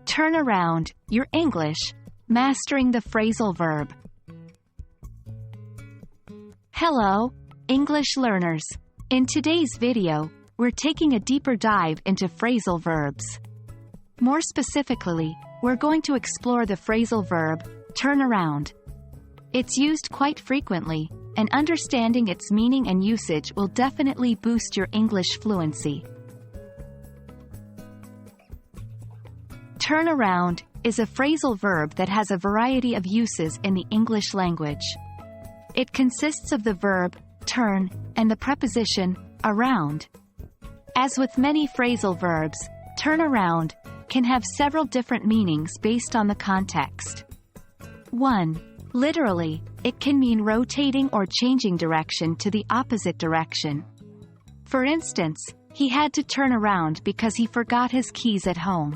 Turn around, your English, mastering the phrasal verb. Hello, English learners. In today's video, we're taking a deeper dive into phrasal verbs. More specifically, we're going to explore the phrasal verb, turn around. It's used quite frequently, and understanding its meaning and usage will definitely boost your English fluency. Turn around is a phrasal verb that has a variety of uses in the English language. It consists of the verb, turn, and the preposition, around. As with many phrasal verbs, turn around can have several different meanings based on the context. 1. Literally, it can mean rotating or changing direction to the opposite direction. For instance, he had to turn around because he forgot his keys at home.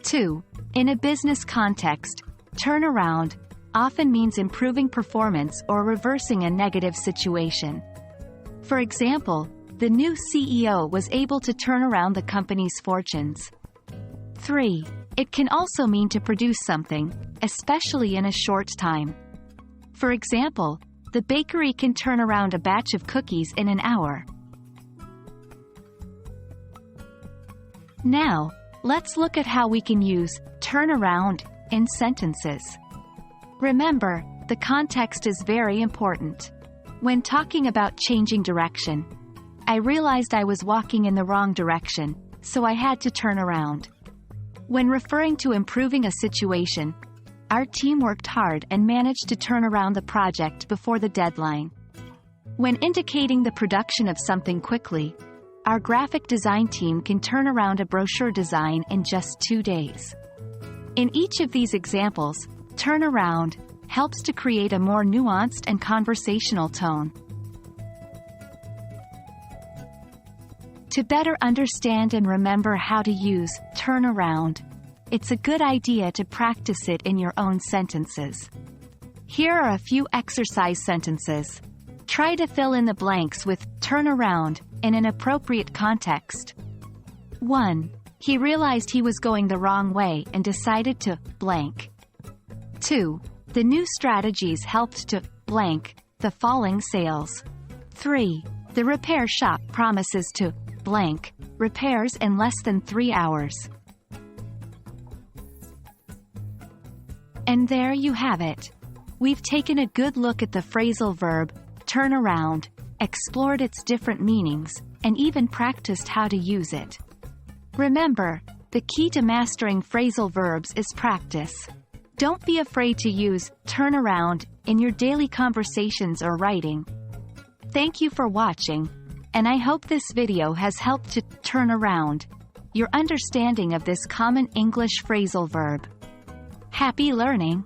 2. In a business context, turn around often means improving performance or reversing a negative situation. For example, the new CEO was able to turn around the company's fortunes. 3. It can also mean to produce something, especially in a short time. For example, the bakery can turn around a batch of cookies in an hour. Now, let's look at how we can use turn around in sentences. Remember, the context is very important. When talking about changing direction, I realized I was walking in the wrong direction, so I had to turn around. When referring to improving a situation, our team worked hard and managed to turn around the project before the deadline. When indicating the production of something quickly, our graphic design team can turn around a brochure design in just 2 days. In each of these examples, turn around helps to create a more nuanced and conversational tone. To better understand and remember how to use turn around, it's a good idea to practice it in your own sentences. Here are a few exercise sentences. Try to fill in the blanks with turn around in an appropriate context. 1. He realized he was going the wrong way and decided to blank. 2. The new strategies helped to blank the falling sales. 3. The repair shop promises to blank repairs in less than 3 hours. And there you have it. We've taken a good look at the phrasal verb, turn around, explored its different meanings, and even practiced how to use it. Remember, the key to mastering phrasal verbs is practice. Don't be afraid to use turn around in your daily conversations or writing. Thank you for watching, and I hope this video has helped to turn around your understanding of this common English phrasal verb. Happy learning!